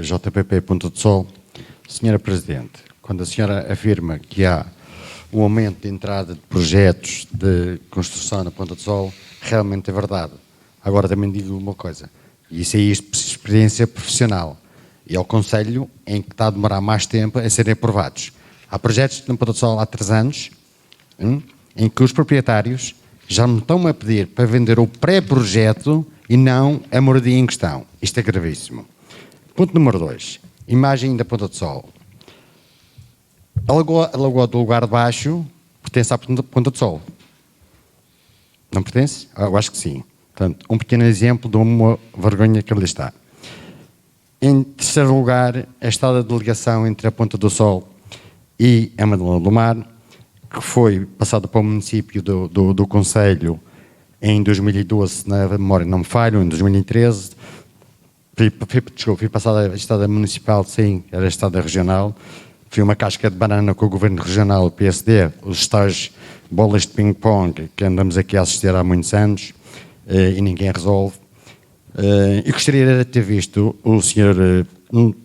JPP Ponta do Sol. Senhora Presidente, quando a senhora afirma que há um aumento de entrada de projetos de construção na Ponta do Sol, realmente é verdade. Agora também digo uma coisa, e isso é experiência profissional, e é o Conselho em que está a demorar mais tempo a serem aprovados. Há projetos na Ponta do Sol há 3 anos, em que os proprietários já me estão a pedir para vender o pré-projeto e não a moradia em questão. Isto é gravíssimo. Ponto número 2. Imagem da Ponta do Sol. A Lagoa do Lugar de Baixo pertence à Ponta do Sol. Não pertence? Eu acho que sim. Portanto, um pequeno exemplo de uma vergonha que ali está. Em terceiro lugar, a estada de delegação entre a Ponta do Sol e a Madalena do Mar, que foi passada para o município do Conselho em 2012, se na memória não me falho, em 2013, fui passada a estada municipal, sim, era a estada regional, fui uma casca de banana com o governo regional, o PSD, os tais bolas de ping-pong que andamos aqui a assistir há muitos anos e ninguém resolve. E gostaria de ter visto o senhor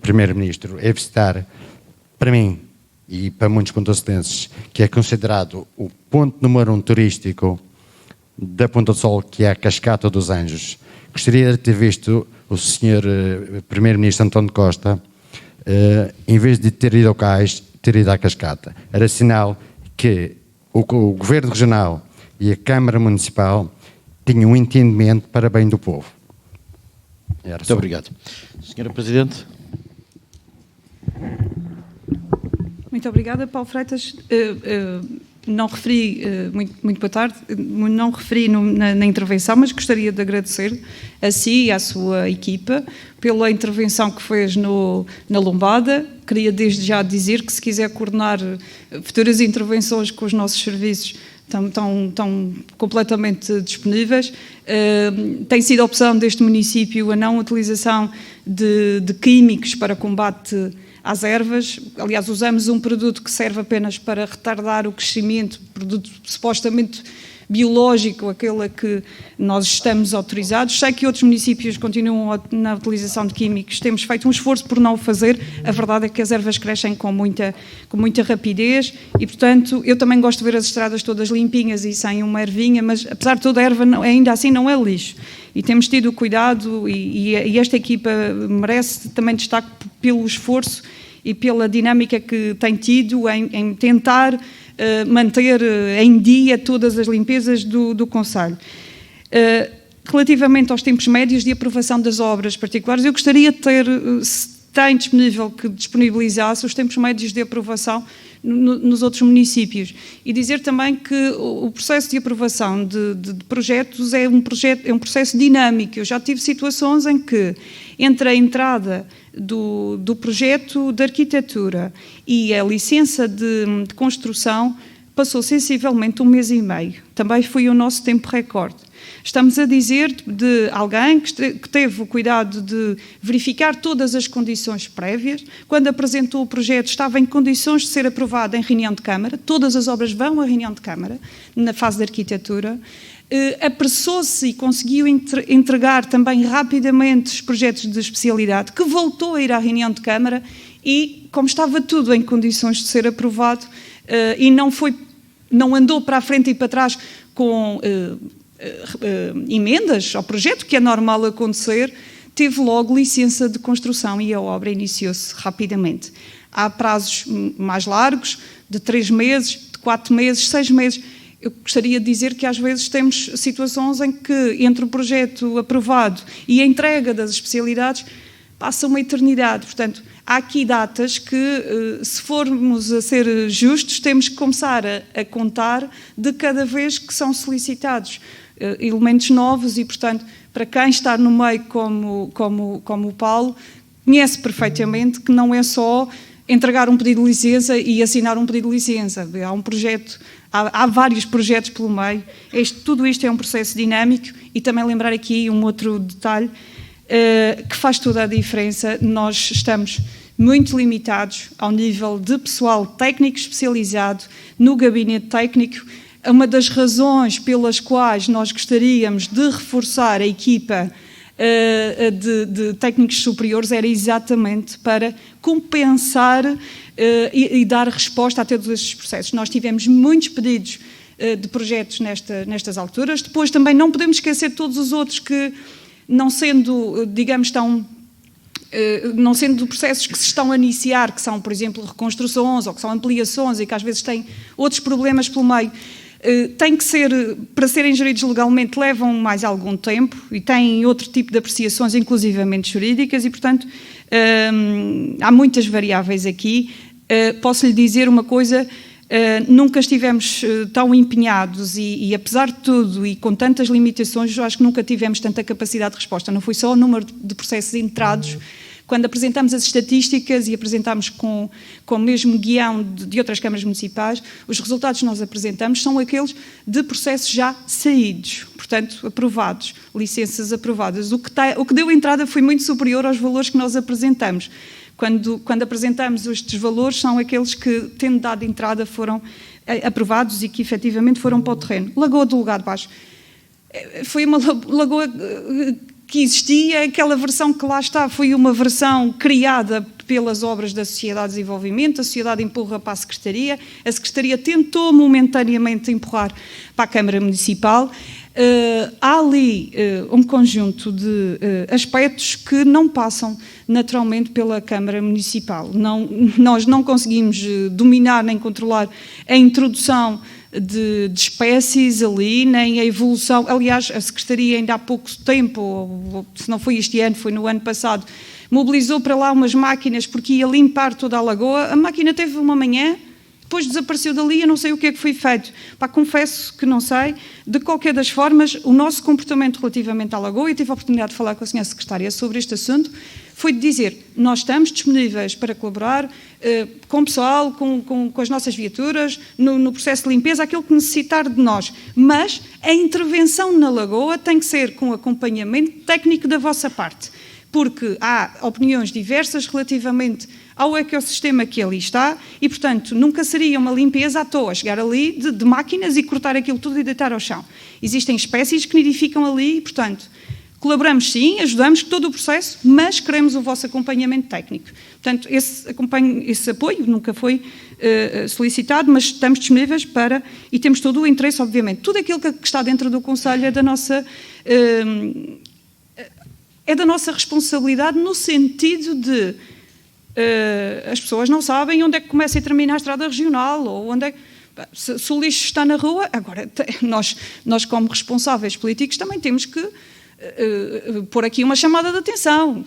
Primeiro-Ministro a visitar, para mim e para muitos contorcenses, que é considerado o ponto número 1 turístico da Ponta do Sol, que é a Cascata dos Anjos. Gostaria de ter visto o senhor Primeiro-Ministro António Costa, em vez de ter ido ao cais, ter ido à Cascata. Era sinal que o Governo Regional e a Câmara Municipal tinham um entendimento para bem do povo. Muito obrigado. Senhora Presidente. Muito obrigada, Paulo Freitas. Não referi, muito boa tarde, não referi na intervenção, mas gostaria de agradecer a si e à sua equipa pela intervenção que fez na Lombada. Queria desde já dizer que se quiser coordenar futuras intervenções com os nossos serviços, estão completamente disponíveis. Tem sido a opção deste município a não utilização de químicos para combate às ervas. Aliás, usamos um produto que serve apenas para retardar o crescimento, produto supostamente biológico, aquele a que nós estamos autorizados. Sei que outros municípios continuam na utilização de químicos, temos feito um esforço por não o fazer. A verdade é que as ervas crescem com muita rapidez e, portanto, eu também gosto de ver as estradas todas limpinhas e sem uma ervinha, mas apesar de toda a erva, ainda assim não é lixo. E temos tido cuidado e esta equipa merece também destaque pelo esforço e pela dinâmica que tem tido em tentar manter em dia todas as limpezas do Conselho. Relativamente aos tempos médios de aprovação das obras particulares, eu gostaria de ter, se tem disponível, que disponibilizasse os tempos médios de aprovação nos outros municípios. E dizer também que o processo de aprovação de projetos é um processo dinâmico. Eu já tive situações em que, entre a entrada do projeto de arquitetura e a licença de construção, passou sensivelmente 1 mês e meio. Também foi o nosso tempo recorde. Estamos a dizer de alguém que teve o cuidado de verificar todas as condições prévias. Quando apresentou o projeto, estava em condições de ser aprovado em reunião de Câmara. Todas as obras vão à reunião de Câmara, na fase de arquitetura. Apressou-se e conseguiu entregar também rapidamente os projetos de especialidade, que voltou a ir à reunião de Câmara e, como estava tudo em condições de ser aprovado, e não andou para a frente e para trás com emendas ao projeto, que é normal acontecer, teve logo licença de construção e a obra iniciou-se rapidamente. Há prazos mais largos, de 3 meses, de 4 meses, 6 meses. Eu gostaria de dizer que às vezes temos situações em que entre o projeto aprovado e a entrega das especialidades passa uma eternidade. Portanto, há aqui datas que, se formos a ser justos, temos que começar a contar de cada vez que são solicitados elementos novos e, portanto, para quem está no meio como o Paulo, conhece perfeitamente que não é só entregar um pedido de licença e assinar um pedido de licença. Há um projeto, há vários projetos pelo meio. Tudo isto é um processo dinâmico e também lembrar aqui um outro detalhe que faz toda a diferença. Nós estamos muito limitados ao nível de pessoal técnico especializado no gabinete técnico. Uma das razões pelas quais nós gostaríamos de reforçar a equipa de técnicos superiores era exatamente para compensar e dar resposta a todos estes processos. Nós tivemos muitos pedidos de projetos nestas alturas. Depois também não podemos esquecer de todos os outros que, não sendo, digamos, não sendo processos que se estão a iniciar, que são, por exemplo, reconstruções ou que são ampliações e que às vezes têm outros problemas pelo meio, têm que ser, para serem geridos legalmente, levam mais algum tempo e têm outro tipo de apreciações, inclusivamente jurídicas, e, portanto, há muitas variáveis aqui. Posso lhe dizer uma coisa: nunca estivemos tão empenhados e, apesar de tudo, e com tantas limitações, eu acho que nunca tivemos tanta capacidade de resposta. Não foi só o número de processos entrados. Quando apresentamos as estatísticas e apresentamos com o mesmo guião de outras câmaras municipais, os resultados que nós apresentamos são aqueles de processos já saídos, portanto, aprovados, licenças aprovadas. O que deu entrada foi muito superior aos valores que nós apresentamos. Quando apresentamos estes valores, são aqueles que, tendo dado entrada, foram aprovados e que efetivamente foram para o terreno. Lagoa do Lugar de Baixo. Foi uma lagoa que existia, aquela versão que lá está foi uma versão criada pelas obras da Sociedade de Desenvolvimento, a Sociedade empurra para a Secretaria tentou momentaneamente empurrar para a Câmara Municipal. Há ali um conjunto de aspectos que não passam naturalmente pela Câmara Municipal. Nós não conseguimos dominar nem controlar a introdução de espécies ali, nem a evolução. Aliás, a Secretaria ainda há pouco tempo, se não foi este ano, foi no ano passado, mobilizou para lá umas máquinas porque ia limpar toda a lagoa. A máquina teve uma manhã, depois desapareceu dali, eu não sei o que é que foi feito. Confesso que não sei. De qualquer das formas, o nosso comportamento relativamente à lagoa, eu tive a oportunidade de falar com a senhora Secretária sobre este assunto, foi de dizer: nós estamos disponíveis para colaborar com o pessoal, com as nossas viaturas, no processo de limpeza, aquilo que necessitar de nós. Mas a intervenção na lagoa tem que ser com acompanhamento técnico da vossa parte, porque há opiniões diversas relativamente ao ecossistema que ali está e, portanto, nunca seria uma limpeza à toa, chegar ali de máquinas e cortar aquilo tudo e deitar ao chão. Existem espécies que nidificam ali e, portanto, colaboramos sim, ajudamos todo o processo, mas queremos o vosso acompanhamento técnico. Portanto, esse apoio nunca foi solicitado, mas estamos disponíveis para, e temos todo o interesse, obviamente. Tudo aquilo que está dentro do Conselho é da nossa responsabilidade, no sentido de as pessoas não sabem onde é que começa e termina a estrada regional, ou onde é que... Se o lixo está na rua, agora nós como responsáveis políticos também temos que pôr aqui uma chamada de atenção.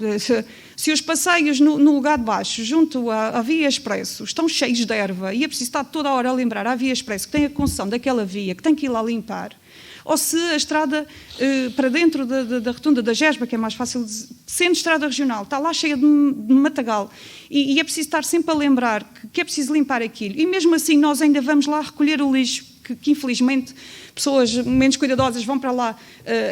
Se os passeios no lugar de baixo, junto à via expresso, estão cheios de erva e é preciso estar toda a hora a lembrar à via expresso que tem a concessão daquela via, que tem que ir lá limpar, ou se a estrada para dentro da rotunda da Gesba, que é mais fácil, sendo estrada regional, está lá cheia de matagal, e é preciso estar sempre a lembrar que é preciso limpar aquilo, e mesmo assim nós ainda vamos lá recolher o lixo, que infelizmente pessoas menos cuidadosas vão para lá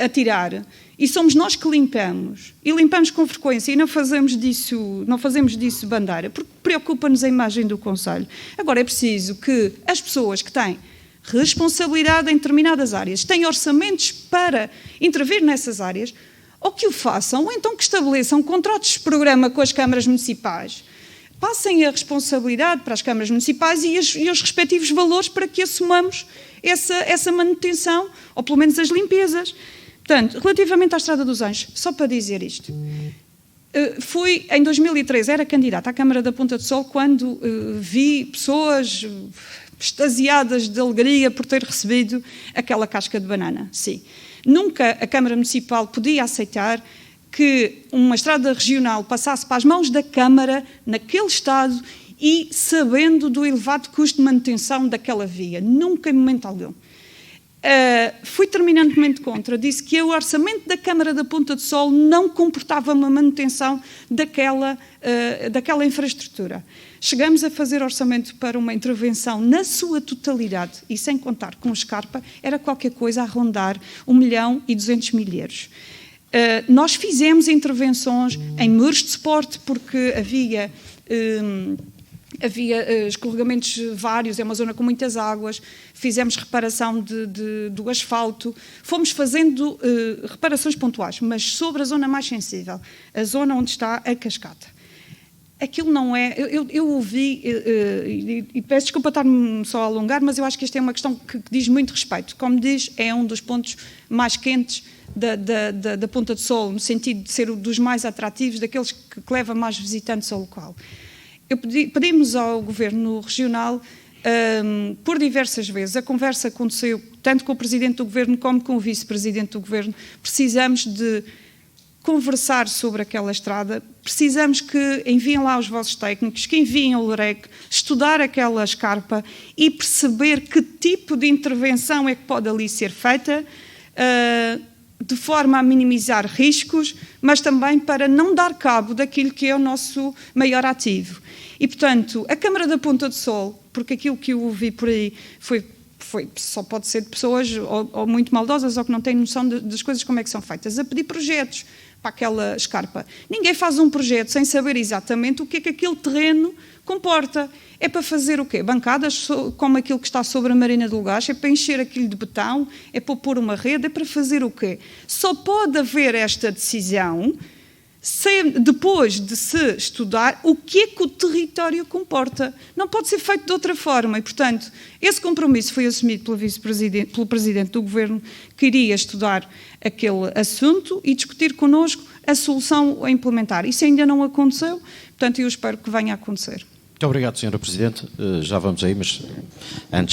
atirar, e somos nós que limpamos, e limpamos com frequência, e não fazemos disso bandeira, porque preocupa-nos a imagem do Conselho. Agora é preciso que as pessoas que têm responsabilidade em determinadas áreas, têm orçamentos para intervir nessas áreas, ou que o façam, ou então que estabeleçam contratos de programa com as câmaras municipais, passem a responsabilidade para as câmaras municipais e os respectivos valores para que assumamos essa manutenção, ou pelo menos as limpezas. Portanto, relativamente à Estrada dos Anjos, só para dizer isto, fui, em 2013, era candidata à Câmara da Ponta do Sol, quando vi pessoas extasiadas de alegria por ter recebido aquela casca de banana. Sim. Nunca a Câmara Municipal podia aceitar que uma estrada regional passasse para as mãos da Câmara, naquele estado, e sabendo do elevado custo de manutenção daquela via. Nunca, em momento algum. Fui terminantemente contra, disse que o orçamento da Câmara da Ponta do Sol não comportava uma manutenção daquela infraestrutura. Chegamos a fazer orçamento para uma intervenção na sua totalidade, e sem contar com o Scarpa, era qualquer coisa a rondar 1.200.000 euros. Nós fizemos intervenções em muros de suporte, porque havia havia escorregamentos vários, é uma zona com muitas águas, fizemos reparação do asfalto, fomos fazendo reparações pontuais, mas sobre a zona mais sensível, a zona onde está a cascata. Aquilo não é... Eu ouvi, e peço desculpa estar-me só a alongar, mas eu acho que esta é uma questão que diz muito respeito. Como diz, é um dos pontos mais quentes da Ponta do Sol, no sentido de ser um dos mais atrativos, daqueles que leva mais visitantes ao local. Pedimos ao Governo Regional, por diversas vezes, a conversa aconteceu tanto com o Presidente do Governo como com o Vice-Presidente do Governo, precisamos de conversar sobre aquela estrada, precisamos que enviem lá os vossos técnicos, que enviem o LREC, estudar aquela escarpa e perceber que tipo de intervenção é que pode ali ser feita, de forma a minimizar riscos, mas também para não dar cabo daquilo que é o nosso maior ativo. E, portanto, a Câmara da Ponta do Sol, porque aquilo que eu ouvi por aí só pode ser de pessoas ou muito maldosas ou que não têm noção das coisas como é que são feitas, a pedir projetos para aquela escarpa. Ninguém faz um projeto sem saber exatamente o que é que aquele terreno comporta. É para fazer o quê? Bancadas como aquilo que está sobre a Marina do Lugaz? É para encher aquilo de betão? É para pôr uma rede? É para fazer o quê? Só pode haver esta decisão depois de se estudar o que é que o território comporta. Não pode ser feito de outra forma e, portanto, esse compromisso foi assumido pelo Presidente do Governo, que iria estudar aquele assunto e discutir connosco a solução a implementar. Isso ainda não aconteceu, portanto, eu espero que venha a acontecer. Muito obrigado, Sra. Presidente. Já vamos aí, mas antes